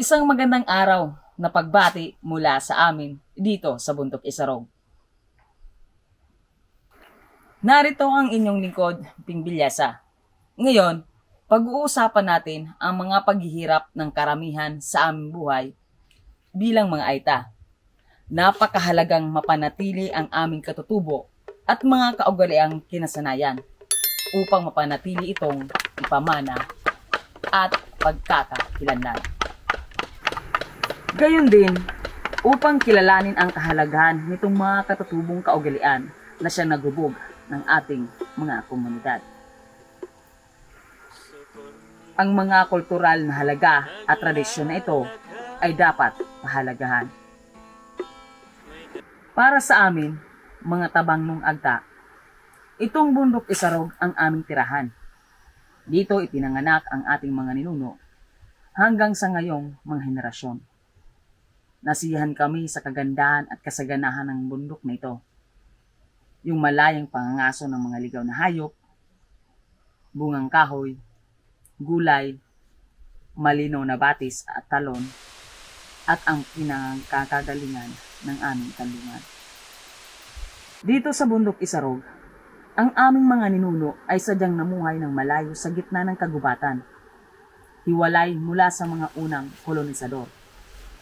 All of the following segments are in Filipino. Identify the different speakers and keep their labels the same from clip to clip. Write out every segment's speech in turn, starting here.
Speaker 1: Isang magandang araw na pagbati mula sa amin dito sa Bundok Isarog. Narito ang inyong lingkod, Ping Bilyasa. Ngayon, pag-uusapan natin ang mga paghihirap ng karamihan sa aming buhay bilang mga Aita. Napakahalagang mapanatili ang aming katutubo at mga kaugaliang kinasanayan upang mapanatili itong ipamana at pagkakakilanlan. Gayon din, upang kilalanin ang kahalagahan nitong mga katutubong kaugalian na siyang naghubog ng ating mga komunidad. Ang mga kultural na halaga at tradisyon na ito ay dapat pahalagahan. Para sa amin, mga tabang nung agta, itong Bundok Isarog ang aming tirahan. Dito ipinanganak ang ating mga ninuno hanggang sa ngayong mga henerasyon. Nasiyahan kami sa kagandahan at kasaganahan ng bundok na ito. Yung malayang pangangaso ng mga ligaw na hayop, bungang kahoy, gulay, malinaw na batis at talon, at ang pinangkakagalingan ng aming talungan. Dito sa Bundok Isarog, ang aming mga ninuno ay sadyang namuhay ng malayo sa gitna ng kagubatan, hiwalay mula sa mga unang kolonisador,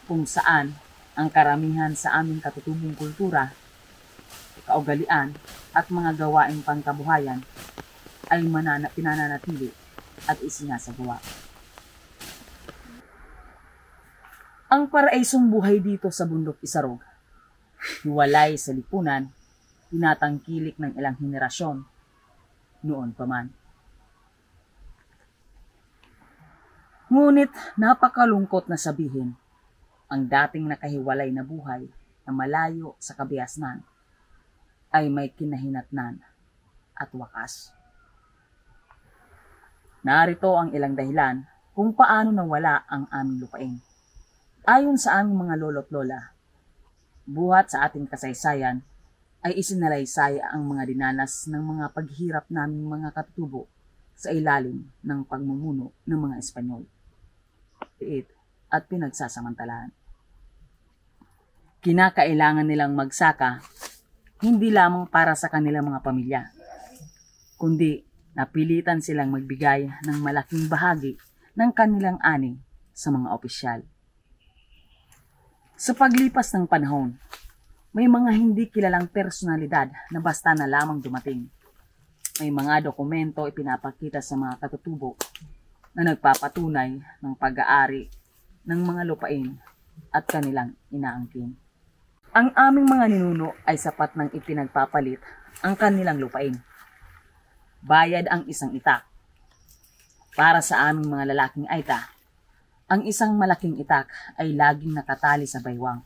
Speaker 1: kung saan ang karamihan sa aming katutubong kultura, kaugalian at mga gawaing pangkabuhayan ay pinananatili at isinasagawa. Ang paraisong buhay dito sa Bundok Isarog, hiwalay sa lipunan, tinatangkilik ng ilang henerasyon noon pa man. Ngunit napakalungkot na sabihin, ang dating nakahiwalay na buhay na malayo sa kabiasnan ay may kinahinatnan at wakas. Narito ang ilang dahilan kung paano nawala ang aming lupain. Ayon sa aming mga lolo't lola, buhat sa ating kasaysayan ay isinalaysay ang mga dinanas ng mga paghirap naming mga katutubo sa ilalim ng pagmumuno ng mga Espanyol. At pinagsasamantalahan. Kinakailangan nilang magsaka hindi lamang para sa kanilang mga pamilya, kundi napilitan silang magbigay ng malaking bahagi ng kanilang ani sa mga opisyal. Sa paglipas ng panahon, may mga hindi kilalang personalidad na basta na lamang dumating. May mga dokumento ipinapakita sa mga katutubo na nagpapatunay ng pag-aari ng mga lupain at kanilang inaangkin. Ang aming mga ninuno ay sapat ng ipinagpapalit ang kanilang lupain. Bayad ang isang itak. Para sa aming mga lalaking Aita, ang isang malaking itak ay laging nakatali sa baywang.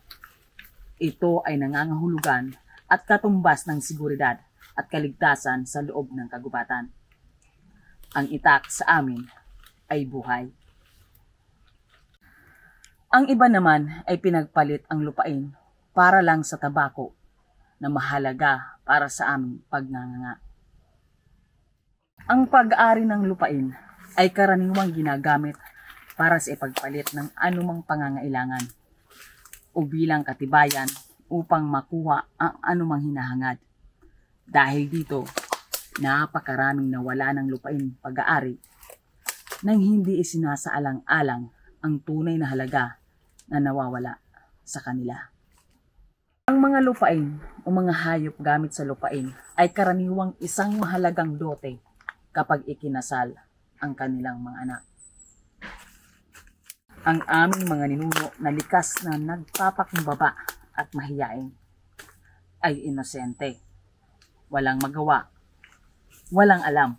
Speaker 1: Ito ay nangangahulugan at katumbas ng seguridad at kaligtasan sa loob ng kagubatan. Ang itak sa amin ay buhay. Ang iba naman ay pinagpalit ang lupain para lang sa tabako na mahalaga para sa aming pagnanganga. Ang pag-aari ng lupain ay karaniwang ginagamit para sa ipagpalit ng anumang pangangailangan o bilang katibayan upang makuha ang anumang hinahangad. Dahil dito, napakaraming nawala ng lupain pag-aari nang hindi isinasaalang-alang ang tunay na halaga na nawawala sa kanila. Ang mga lupain o mga hayop gamit sa lupain ay karaniwang isang mahalagang dote kapag ikinasal ang kanilang mga anak. Ang aming mga ninuno na likas na nagpapakumbaba at mahiyain ay inosente, walang magawa, walang alam,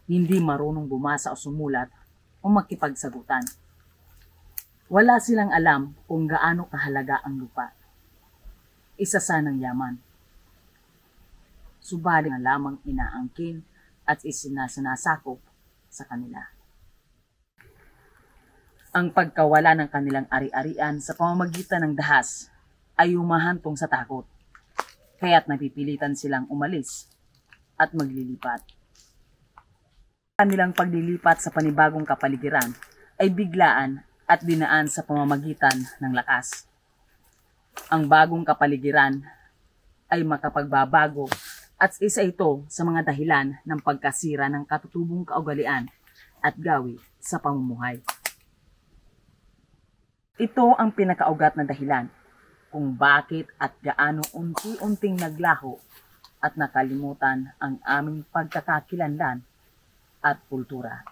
Speaker 1: hindi marunong bumasa o sumulat o makipagsagutan. Wala silang alam kung gaano kahalaga ang lupa. Isa sanang yaman. Subalit na lamang inaangkin at isinasanasakop sa kanila. Ang pagkawala ng kanilang ari-arian sa pamamagitan ng dahas ay humahantong sa takot, kaya't napipilitan silang umalis at maglilipat. Kanilang paglilipat sa panibagong kapaligiran ay biglaan at dinaan sa pamamagitan ng lakas. Ang bagong kapaligiran ay makapagbabago at isa ito sa mga dahilan ng pagkasira ng katutubong kaugalian at gawi sa pamumuhay. Ito ang pinakaugat na dahilan kung bakit at gaano unti-unting naglaho at nakalimutan ang aming pagkakakilanlan at kultura.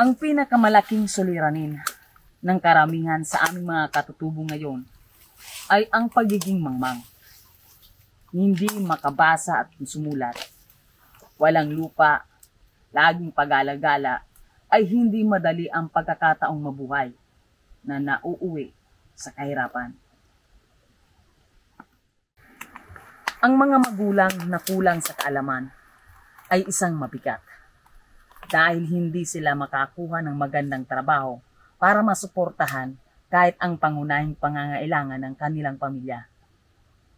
Speaker 1: Ang pinakamalaking suliranin ng karamihan sa aming mga katutubo ngayon ay ang pagiging mangmang. Hindi makabasa at sumulat, walang lupa, laging pag-alagala, ay hindi madali ang pagkakataong mabuhay na nauuwi sa kahirapan. Ang mga magulang na kulang sa kaalaman ay isang mabigat dahil hindi sila makakuha ng magandang trabaho para masuportahan kahit ang pangunahing pangangailangan ng kanilang pamilya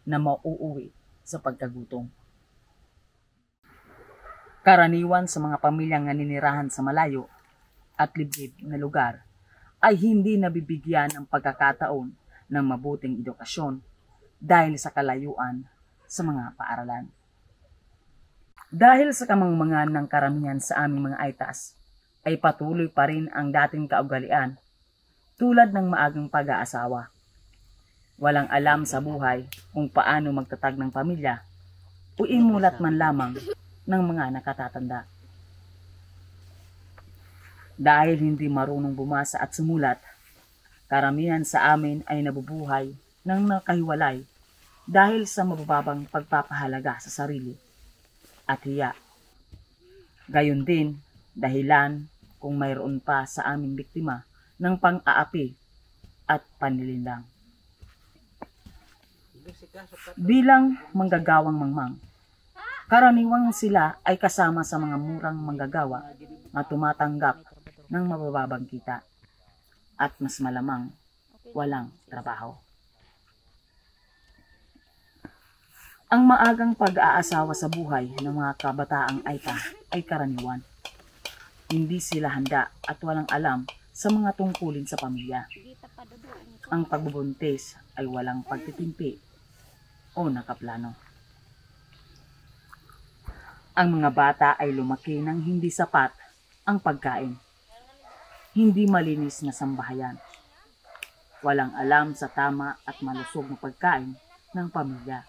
Speaker 1: na mauuwi sa pagkagutom. Karaniwan sa mga pamilyang naninirahan sa malayo at liblib na lugar ay hindi nabibigyan ng pagkakataon ng mabuting edukasyon dahil sa kalayuan sa mga paaralan. Dahil sa kamangmangan ng karamihan sa aming mga aitas, ay patuloy pa rin ang dating kaugalian tulad ng maagang pag-aasawa. Walang alam sa buhay kung paano magtatag ng pamilya o imulat man lamang ng mga nakatatanda. Dahil hindi marunong bumasa at sumulat, karamihan sa amin ay nabubuhay ng nakahiwalay dahil sa mabababang pagpapahalaga sa sarili at hiya. Gayon din, dahilan kung mayroon pa sa aming biktima ng pang-aapi at panlilindang. Bilang manggagawang mangmang, karaniwang sila ay kasama sa mga murang manggagawa na tumatanggap ng mabababang kita at mas malamang walang trabaho. Ang maagang pag-aasawa sa buhay ng mga kabataang Aita ay karaniwan. Hindi sila handa at walang alam sa mga tungkulin sa pamilya. Ang pagbubuntis ay walang pagtitimpi o nakaplano. Ang mga bata ay lumaki ng hindi sapat ang pagkain. Hindi malinis na sambahayan. Walang alam sa tama at malusog na pagkain ng pamilya.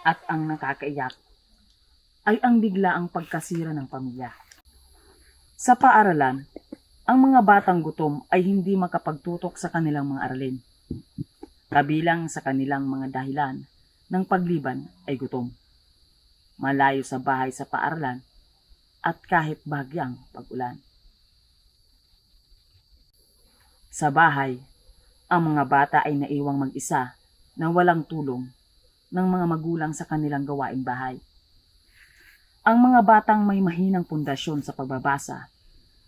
Speaker 1: At ang nakakaiyak ay ang biglaang pagkasira ng pamilya. Sa paaralan, ang mga batang gutom ay hindi makapagtutok sa kanilang mga aralin. Kabilang sa kanilang mga dahilan ng pagliban ay gutom, malayo sa bahay sa paaralan, at kahit bahagyang pag-ulan. Sa bahay, ang mga bata ay naiwang mag-isa na walang tulong ng mga magulang sa kanilang gawaing bahay. Ang mga batang may mahinang pundasyon sa pagbabasa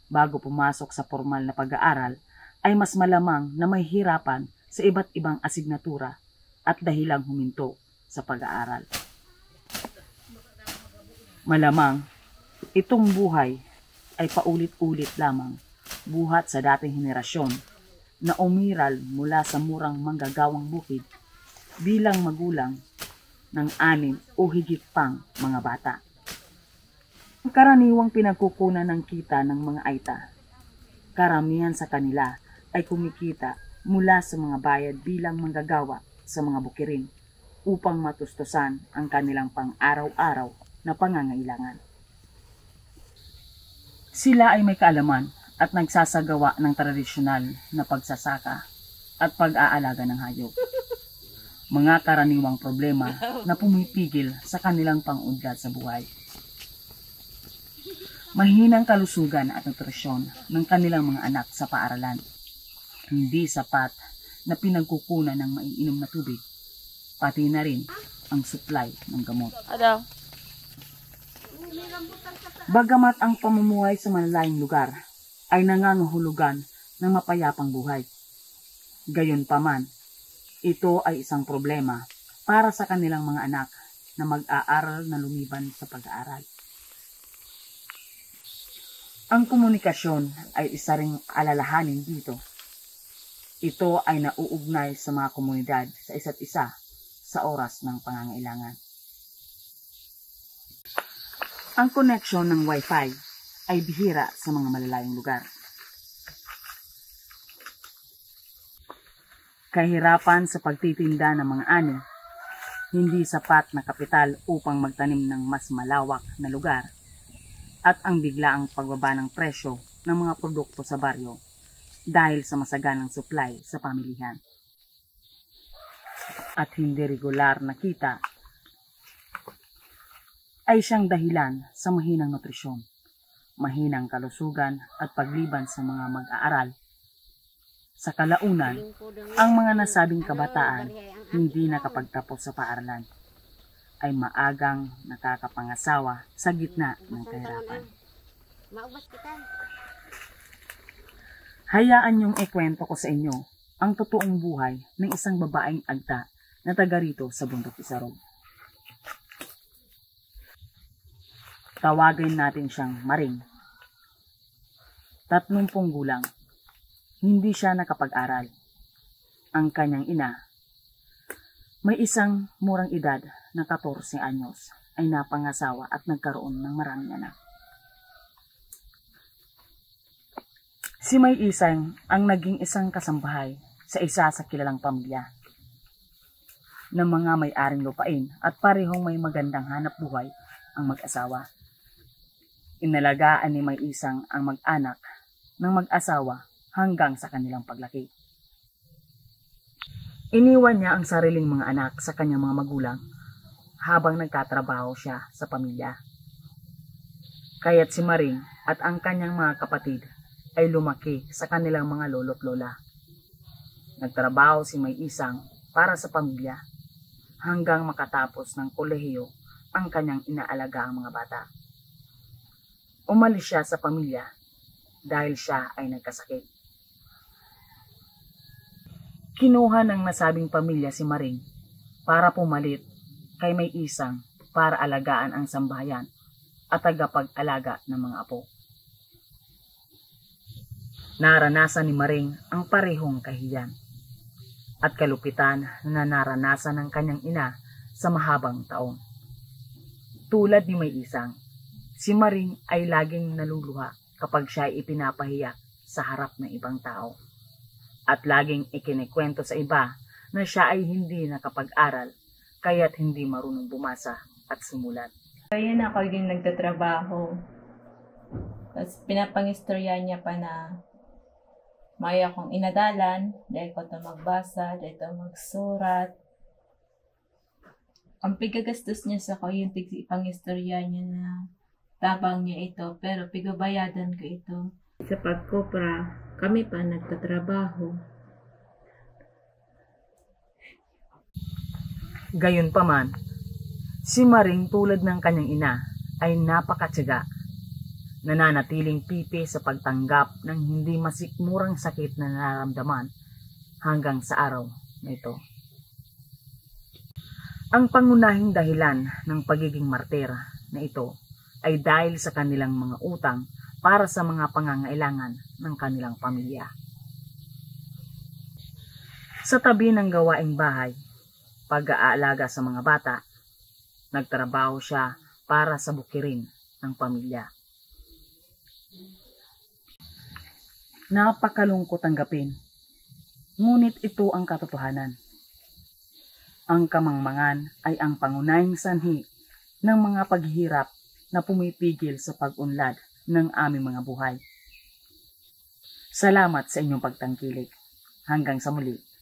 Speaker 1: bago pumasok sa formal na pag-aaral ay mas malamang na may hirapan sa iba't ibang asignatura at dahilang huminto sa pag-aaral. Malamang, itong buhay ay paulit-ulit lamang buhat sa dating henerasyon na umiral mula sa murang manggagawang bukid bilang magulang ng 6 o higit pang mga bata. Ang karaniwang pinagkukunan ng kita ng mga Aita, karamihan sa kanila ay kumikita mula sa mga bayad bilang manggagawa sa mga bukirin upang matustusan ang kanilang pang-araw-araw na pangangailangan. Sila ay may kaalaman at nagsasagawa ng tradisyonal na pagsasaka at pag-aalaga ng hayop. Mga karaniwang problema na pumipigil sa kanilang pang-unlad sa buhay. Mahinang kalusugan at nutrisyon ng kanilang mga anak sa paaralan. Hindi sapat na pinagkukunan ng maiinom na tubig, pati na rin ang supply ng gamot. Bagamat ang pamumuhay sa malalayong lugar ay nangangahulugan ng mapayapang buhay, gayunpaman, ito ay isang problema para sa kanilang mga anak na mag-aaral na lumiban sa pag-aaral. Ang komunikasyon ay isa ring alalahanin dito. Ito ay nauugnay sa mga komunidad sa isa't isa sa oras ng pangangailangan. Ang koneksyon ng Wi-Fi ay bihira sa mga malalayong lugar. Kahirapan sa pagtitinda ng mga ani, hindi sapat na kapital upang magtanim ng mas malawak na lugar, at ang biglaang pagbaba ng presyo ng mga produkto sa baryo dahil sa masaganang supply sa pamilihan. At hindi regular na kita ay siyang dahilan sa mahinang nutrisyon, mahinang kalusugan at pagliban sa mga mag-aaral. Sa kalaunan, ang mga nasabing kabataan hindi nakapagtapos sa paaralan ay maagang nakakapangasawa sa gitna ng kahirapan. Hayaan niyong ikwento ko sa inyo ang totoong buhay ng isang babaeng agta na taga rito sa Bundok Isarog. Tawagin natin siyang Maring. 30 gulang. Hindi siya nakapag-aral. Ang kanyang ina, may isang murang edad na 14 anyos, ay napangasawa at nagkaroon ng maraming anak. Si May Isang ang naging isang kasambahay sa isa sa kilalang pamilya ng mga may-aring lupain at parehong may magandang hanap buhay ang mag-asawa. Inalagaan ni May Isang ang mag-anak ng mag-asawa hanggang sa kanilang paglaki. Iniwan niya ang sariling mga anak sa kanyang mga magulang habang nagtatrabaho siya sa pamilya. Kaya't si Maring at ang kanyang mga kapatid ay lumaki sa kanilang mga lolo't lola. Nagtrabaho si May Isang para sa pamilya hanggang makatapos ng kolehiyo ang kanyang inaalagaang mga bata. Umalis siya sa pamilya dahil siya ay nagkasakit. Kinuha ng nasabing pamilya si Maring para pumalit kay May Isang para alagaan ang sambahayan at tagapag-alaga ng mga apo. Naranasan ni Maring ang parehong kahiyan at kalupitan na naranasan ng kanyang ina sa mahabang taon. Tulad ni May Isang, si Maring ay laging naluluha kapag siya ay ipinapahiya sa harap ng ibang tao. At laging ikinikwento sa iba na siya ay hindi nakapag-aral kaya't hindi marunong bumasa at sumulat.
Speaker 2: Kaya na ako yung nagtatrabaho. Tapos pinapangistorya niya pa na may akong inadalan, dahil ko ito magbasa, dahil ito magsurat. Ang pigagastos niya sa ko, yung ipangistorya niya na tabang niya ito, pero pigabayadan ko ito. Sa pagkopra, kami pa nagtatrabaho.
Speaker 1: Gayunpaman, si Maring tulad ng kanyang ina ay napakatyaga, nananatiling pipi sa pagtanggap ng hindi masikmurang sakit na nararamdaman hanggang sa araw na ito. Ang pangunahing dahilan ng pagiging martir na ito ay dahil sa kanilang mga utang para sa mga pangangailangan ng kanilang pamilya. Sa tabi ng gawaing bahay, pag-aalaga sa mga bata, nagtrabaho siya para sa bukirin ng pamilya. Napakalungkot tanggapin, ngunit ito ang katotohanan. Ang kamangmangan ay ang pangunahing sanhi ng mga paghihirap na pumipigil sa pag-unlad ng aming mga buhay. Salamat sa inyong pagtangkilik. Hanggang sa muli.